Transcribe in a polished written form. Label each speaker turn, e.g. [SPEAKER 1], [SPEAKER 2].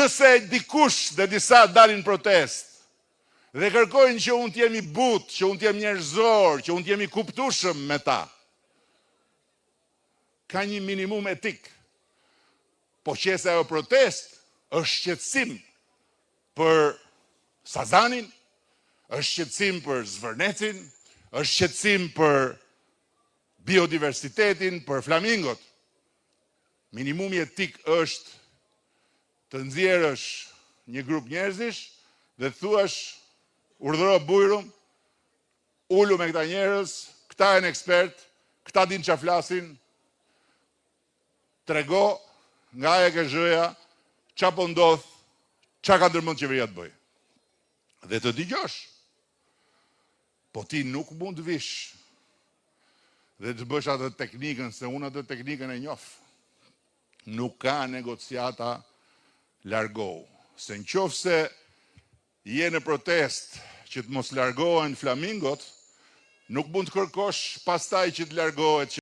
[SPEAKER 1] Nëse dikush dhe disa dalin protest dhe kërkojnë që unë t'jemi but, që unë t'jem njerëzor, që unë t'jemi kuptushëm me ta, ka një minimum etik. Po qese ajo protest është shqetësim për Sazanin, është shqetësim për Zvërnecin, është shqetësim për biodiversitetin, për flamingot. Minimumi etik është të nxjerrësh një grup njerëzish dhe të thuash, urdhëro bujrum, ulu me këta njerëz, këta janë ekspert, këta din çfarë flasin, trego nga EKZ-ja çfarë po ndodh, çfarë ka ndërmend qeveria të bëjë. Dhe të dëgjosh. Po ti nuk mund të vish dhe të bësh atë teknikën, se unë atë teknikën e njoh. Nuk ka negociata largohu. Se në qoftë se je në protest që të mos largohen flamingot, nuk mund të kërkosh pastaj që të largohet